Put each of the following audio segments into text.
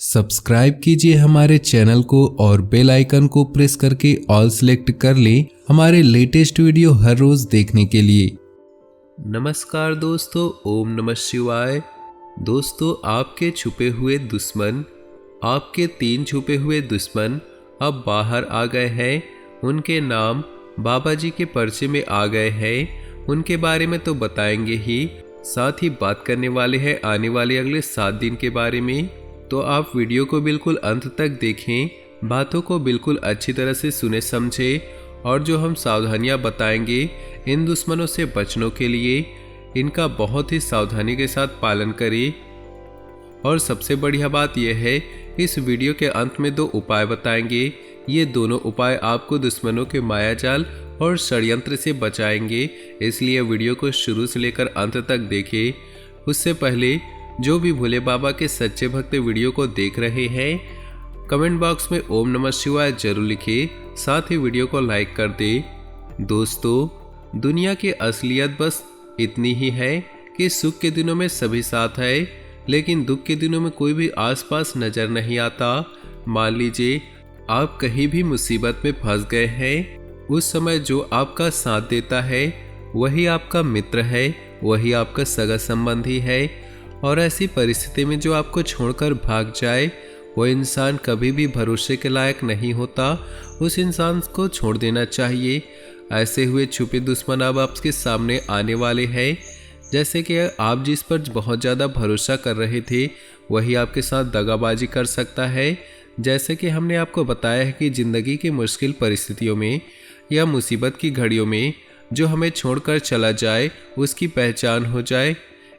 Subscribe कीजिए हमारे channel को और बेल आइकन को प्रेस करके ऑल सेलेक्ट कर लें हमारे लेटेस्ट वीडियो हर रोज देखने के लिए। नमस्कार दोस्तों, ओम नमः शिवाय। दोस्तों, आपके छुपे हुए दुश्मन, आपके 3 छुपे हुए दुश्मन अब बाहर आ गए हैं। उनके नाम बाबा जी के पर्चे में आ गए हैं। उनके बारे में तो बताएंगे ही, साथ ही बात करने वाले हैं आने वाले अगले 7 दिन के बारे में। तो आप वीडियो को बिल्कुल अंत तक देखें, बातों को बिल्कुल अच्छी तरह से सुने समझें और जो हम सावधानियां बताएंगे इन दुश्मनों से बचने के लिए, इनका बहुत ही सावधानी के साथ पालन करें। और सबसे बढ़िया बात यह है, इस वीडियो के अंत में 2 उपाय बताएंगे। ये दोनों उपाय आपको दुश्मनों के मायाजाल और षड्यंत्र से बचाएंगे, इसलिए वीडियो को शुरू से लेकर अंत तक देखें। उससे पहले जो भी भोले बाबा के सच्चे भक्त वीडियो को देख रहे हैं, कमेंट बॉक्स में ओम नमः शिवाय जरूर लिखें, साथ ही वीडियो को लाइक कर दें। दोस्तों, दुनिया की असलियत बस इतनी ही है कि सुख के दिनों में सभी साथ है, लेकिन दुख के दिनों में कोई भी आसपास नजर नहीं आता। मान लीजिए आप कहीं भी मुसीबत में फंस गए हैं, उस समय जो आपका साथ देता है वही आपका मित्र है, वही आपका सगा संबंधी है। और ऐसी परिस्थिति में जो आपको छोड़कर भाग जाए, वो इंसान कभी भी भरोसे के लायक नहीं होता। उस इंसान को छोड़ देना चाहिए। ऐसे हुए छुपे दुश्मन अब आपके सामने आने वाले हैं। जैसे कि आप जिस पर बहुत ज़्यादा भरोसा कर रहे थे, वही आपके साथ दगाबाजी कर सकता है। जैसे कि हमने आपको बताया है कि ज़िंदगी की मुश्किल परिस्थितियों में या मुसीबत की घड़ियों में जो हमें छोड़कर चला जाए, उसकी पहचान हो जाए।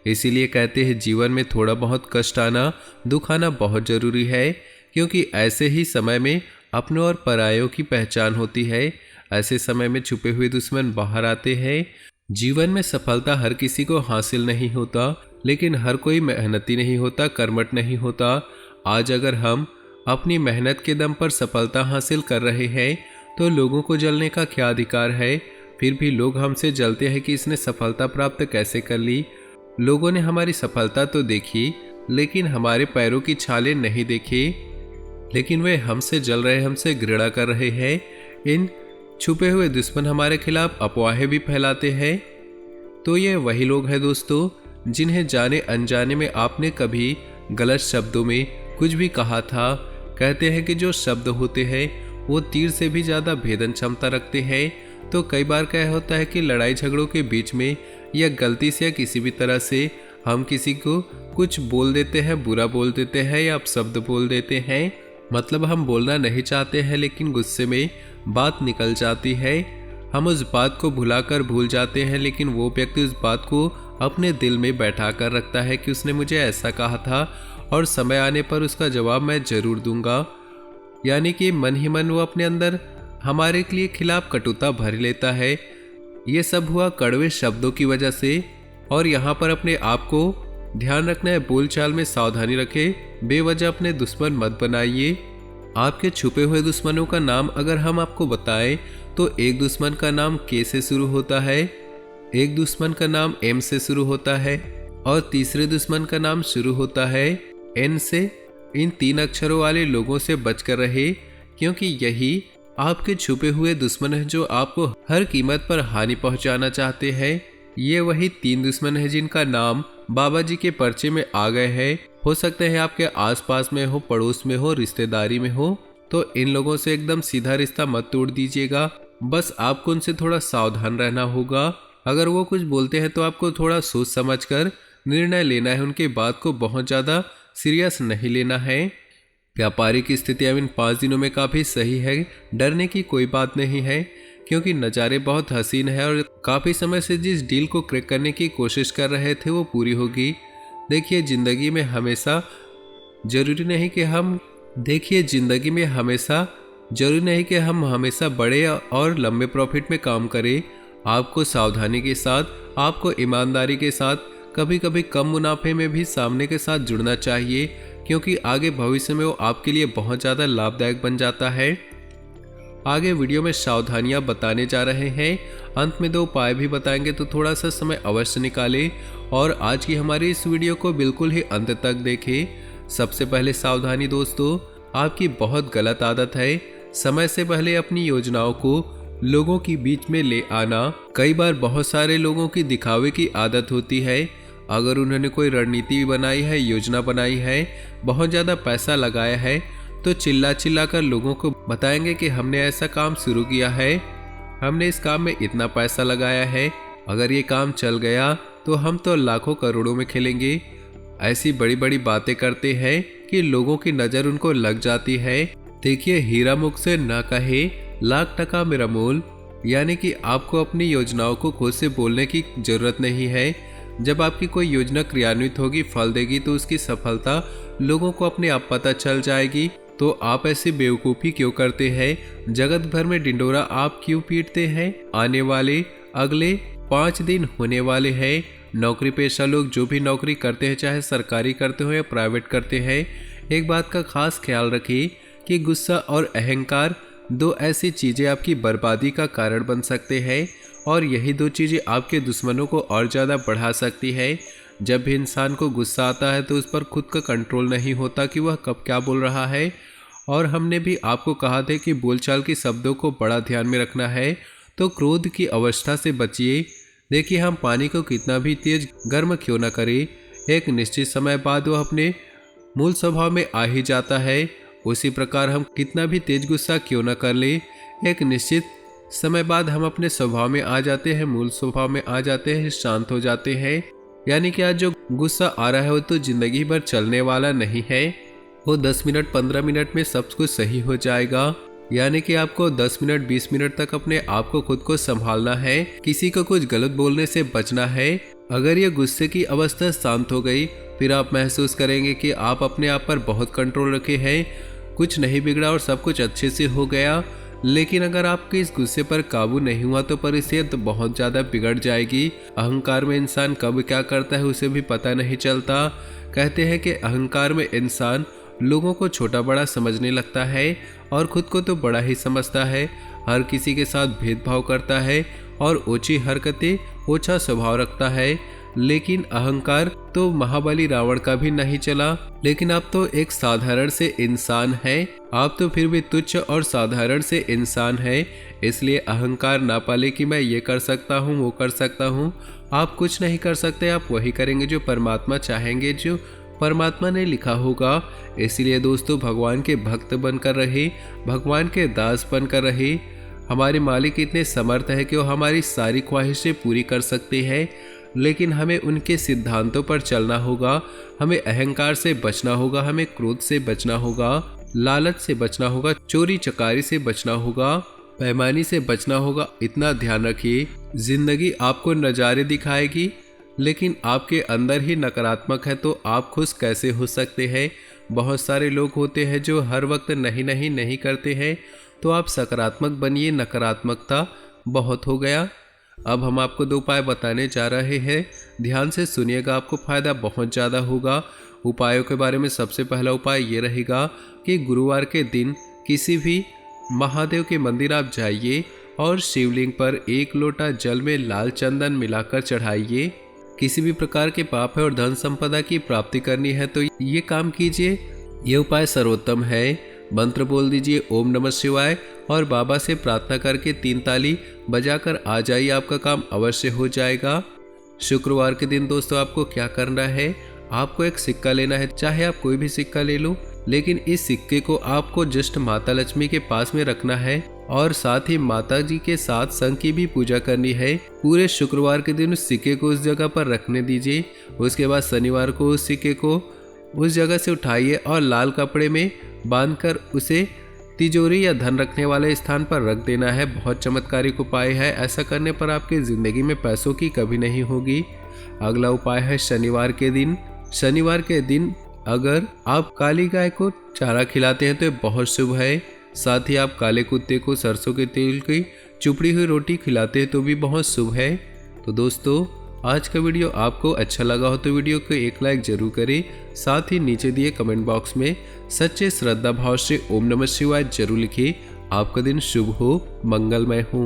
इसीलिए कहते हैं जीवन में थोड़ा बहुत कष्ट आना, दुख आना बहुत ज़रूरी है, क्योंकि ऐसे ही समय में अपनों और परायों की पहचान होती है। ऐसे समय में छुपे हुए दुश्मन बाहर आते हैं। जीवन में सफलता हर किसी को हासिल नहीं होता, लेकिन हर कोई मेहनती नहीं होता, कर्मठ नहीं होता। आज अगर हम अपनी मेहनत के दम पर सफलता हासिल कर रहे हैं, तो लोगों को जलने का क्या अधिकार है। फिर भी लोग हमसे जलते हैं कि इसने सफलता प्राप्त कैसे कर ली। लोगों ने हमारी सफलता तो देखी, लेकिन हमारे पैरों की छालें नहीं देखी। लेकिन वे हमसे जल रहे, हमसे घृणा कर रहे हैं। इन छुपे हुए दुश्मन हमारे खिलाफ अफवाहें भी फैलाते हैं। तो ये वही लोग हैं दोस्तों, जिन्हें जाने अनजाने में आपने कभी गलत शब्दों में कुछ भी कहा था। कहते हैं कि जो शब्द होते हैं वो तीर से भी ज़्यादा भेदन क्षमता रखते हैं। तो कई बार क्या होता है कि लड़ाई झगड़ों के बीच में या गलती से या किसी भी तरह से हम किसी को कुछ बोल देते हैं, बुरा बोल देते हैं या अपशब्द बोल देते हैं। मतलब हम बोलना नहीं चाहते हैं, लेकिन गुस्से में बात निकल जाती है। हम उस बात को भुलाकर भूल जाते हैं, लेकिन वो व्यक्ति उस बात को अपने दिल में बैठा कर रखता है कि उसने मुझे ऐसा कहा था और समय आने पर उसका जवाब मैं जरूर दूंगा। यानी कि मन ही मन वो अपने अंदर हमारे लिए खिलाफ कटुता भर लेता है। ये सब हुआ कड़वे शब्दों की वजह से। और यहाँ पर अपने आप को ध्यान रखना है, बोलचाल में सावधानी रखें, बेवजह अपने दुश्मन मत बनाइए। आपके छुपे हुए दुश्मनों का नाम अगर हम आपको बताएं, तो एक दुश्मन का नाम के से शुरू होता है, एक दुश्मन का नाम एम से शुरू होता है और तीसरे दुश्मन का नाम शुरू होता है एन से। इन 3 अक्षरों वाले लोगों से बचकर रहे, क्योंकि यही आपके छुपे हुए दुश्मन है जो आपको हर कीमत पर हानि पहुंचाना चाहते हैं। ये वही 3 दुश्मन है जिनका नाम बाबा जी के पर्चे में आ गए हैं। हो सकते हैं आपके आसपास में हो, पड़ोस में हो, रिश्तेदारी में हो। तो इन लोगों से एकदम सीधा रिश्ता मत तोड़ दीजिएगा। बस आपको उनसे थोड़ा सावधान रहना होगा। अगर वो कुछ बोलते हैं तो आपको थोड़ा सोच समझ कर निर्णय लेना है। उनके बात को बहुत ज़्यादा सीरियस नहीं लेना है। व्यापारिक स्थिति अब इन 5 दिनों में काफ़ी सही है, डरने की कोई बात नहीं है, क्योंकि नज़ारे बहुत हसीन है और काफ़ी समय से जिस डील को क्रैक करने की कोशिश कर रहे थे वो पूरी होगी। देखिए ज़िंदगी में हमेशा ज़रूरी नहीं कि हम हमेशा बड़े और लंबे प्रॉफिट में काम करें। आपको सावधानी के साथ, आपको ईमानदारी के साथ, कभी कभी कम मुनाफे में भी सामने के साथ जुड़ना चाहिए, क्योंकि आगे भविष्य में वो आपके लिए बहुत ज़्यादा लाभदायक बन जाता है। आगे वीडियो में सावधानियां बताने जा रहे हैं, अंत में 2 उपाय भी बताएंगे, तो थोड़ा सा समय अवश्य निकालें और आज की हमारी इस वीडियो को बिल्कुल ही अंत तक देखें। सबसे पहले सावधानी दोस्तों, आपकी बहुत गलत आदत है समय से पहले अपनी योजनाओं को लोगों के बीच में ले आना। कई बार बहुत सारे लोगों की दिखावे की आदत होती है। अगर उन्होंने कोई रणनीति बनाई है, योजना बनाई है, बहुत ज़्यादा पैसा लगाया है, तो चिल्ला चिल्ला कर लोगों को बताएंगे कि हमने ऐसा काम शुरू किया है, हमने इस काम में इतना पैसा लगाया है, अगर ये काम चल गया तो हम तो लाखों करोड़ों में खेलेंगे। ऐसी बड़ी बड़ी बातें करते हैं कि लोगों की नज़र उनको लग जाती है। देखिए, हीरा मुख से ना कहे लाख टका मेरा मोल, यानी कि आपको अपनी योजनाओं को खुद से बोलने की जरूरत नहीं है। जब आपकी कोई योजना क्रियान्वित होगी, फल देगी, तो उसकी सफलता लोगों को अपने आप पता चल जाएगी। तो आप ऐसी बेवकूफ़ी क्यों करते हैं? जगत भर में डिंडोरा आप क्यों पीटते हैं? आने वाले अगले 5 दिन होने वाले हैं। नौकरी पेशा लोग जो भी नौकरी करते हैं, चाहे सरकारी करते हो या प्राइवेट करते हैं, एक बात का खास ख्याल रखिए कि गुस्सा और अहंकार 2 ऐसी चीज़ें आपकी बर्बादी का कारण बन सकते हैं, और यही 2 चीज़ें आपके दुश्मनों को और ज़्यादा बढ़ा सकती है। जब भी इंसान को गुस्सा आता है तो उस पर खुद का कंट्रोल नहीं होता कि वह कब क्या बोल रहा है। और हमने भी आपको कहा था कि बोलचाल के शब्दों को बड़ा ध्यान में रखना है, तो क्रोध की अवस्था से बचिए। देखिए, हम पानी को कितना भी तेज गर्म क्यों न करें, एक निश्चित समय बाद वह अपने मूल स्वभाव में आ ही जाता है। उसी प्रकार हम कितना भी तेज गुस्सा क्यों न कर ले, एक निश्चित समय बाद हम अपने स्वभाव में आ जाते हैं, मूल स्वभाव में आ जाते हैं, शांत हो जाते हैं। यानी कि आज जो गुस्सा आ रहा है वो तो जिंदगी भर चलने वाला नहीं है, वो 10 मिनट 15 मिनट में सब कुछ सही हो जाएगा। यानी कि आपको 10 मिनट 20 मिनट तक अपने आप को खुद को संभालना है, किसी को कुछ गलत बोलने से बचना है। अगर ये गुस्से की अवस्था शांत हो गई, फिर आप महसूस करेंगे कि आप अपने आप पर बहुत कंट्रोल रखे हैं, कुछ नहीं बिगड़ा और सब कुछ अच्छे से हो गया। लेकिन अगर आपके इस गुस्से पर काबू नहीं हुआ तो परिस्थिति बहुत ज़्यादा बिगड़ जाएगी। अहंकार में इंसान कब क्या करता है उसे भी पता नहीं चलता। कहते हैं कि अहंकार में इंसान लोगों को छोटा बड़ा समझने लगता है और खुद को तो बड़ा ही समझता है, हर किसी के साथ भेदभाव करता है और ऊंची हरकतें, ऊंचा स्वभाव रखता है। लेकिन अहंकार तो महाबली रावण का भी नहीं चला। लेकिन आप तो एक साधारण से इंसान हैं, आप तो फिर भी तुच्छ और साधारण से इंसान हैं। इसलिए अहंकार ना पाले कि मैं ये कर सकता हूँ, वो कर सकता हूँ। आप कुछ नहीं कर सकते, आप वही करेंगे जो परमात्मा चाहेंगे, जो परमात्मा ने लिखा होगा। इसलिए दोस्तों, भगवान के भक्त बनकर रहे, भगवान के दास बनकर रहे। हमारे मालिक इतने समर्थ है कि वो हमारी सारी ख्वाहिशें पूरी कर सकते हैं, लेकिन हमें उनके सिद्धांतों पर चलना होगा। हमें अहंकार से बचना होगा, हमें क्रोध से बचना होगा, लालच से बचना होगा, चोरी चकारी से बचना होगा, बेईमानी से बचना होगा। इतना ध्यान रखिए, जिंदगी आपको नज़ारे दिखाएगी, लेकिन आपके अंदर ही नकारात्मक है तो आप खुश कैसे हो सकते हैं? बहुत सारे लोग होते हैं जो हर वक्त नहीं करते हैं, तो आप सकारात्मक बनिए। नकारात्मकता बहुत हो गया। अब हम आपको 2 उपाय बताने जा रहे हैं, ध्यान से सुनिएगा, आपको फ़ायदा बहुत ज़्यादा होगा। उपायों के बारे में सबसे पहला उपाय ये रहेगा कि गुरुवार के दिन किसी भी महादेव के मंदिर आप जाइए और शिवलिंग पर 1 लोटा जल में लाल चंदन मिलाकर चढ़ाइए। किसी भी प्रकार के पाप है और धन संपदा की प्राप्ति करनी है तो ये काम कीजिए। ये उपाय सर्वोत्तम है। मंत्र बोल दीजिए ओम नमः शिवाय और बाबा से प्रार्थना करके 3 ताली बजाकर आ जाइए, आपका काम अवश्य हो जाएगा। शुक्रवार के दिन दोस्तों आपको क्या करना है, आपको एक सिक्का लेना है, चाहे आप कोई भी सिक्का ले लो, लेकिन इस सिक्के को आपको जस्ट माता लक्ष्मी के पास में रखना है और साथ ही माता जी के साथ संघ की भी पूजा करनी है। पूरे शुक्रवार के दिन उस सिक्के को उस जगह पर रखने दीजिए। उसके बाद शनिवार को उस सिक्के को उस जगह से उठाइए और लाल कपड़े में बांधकर उसे तिजोरी या धन रखने वाले स्थान पर रख देना है। बहुत चमत्कारिक उपाय है, ऐसा करने पर आपकी ज़िंदगी में पैसों की कमी नहीं होगी। अगला उपाय है शनिवार के दिन। शनिवार के दिन अगर आप काली गाय को चारा खिलाते हैं तो ये बहुत शुभ है। साथ ही आप काले कुत्ते को सरसों के तेल की चुपड़ी हुई रोटी खिलाते हैं तो भी बहुत शुभ है। तो दोस्तों, आज का वीडियो आपको अच्छा लगा हो तो वीडियो को एक लाइक जरूर करें। साथ ही नीचे दिए कमेंट बॉक्स में सच्चे श्रद्धा भाव से ओम नमः शिवाय जरूर लिखिए। आपका दिन शुभ हो, मंगलमय हो।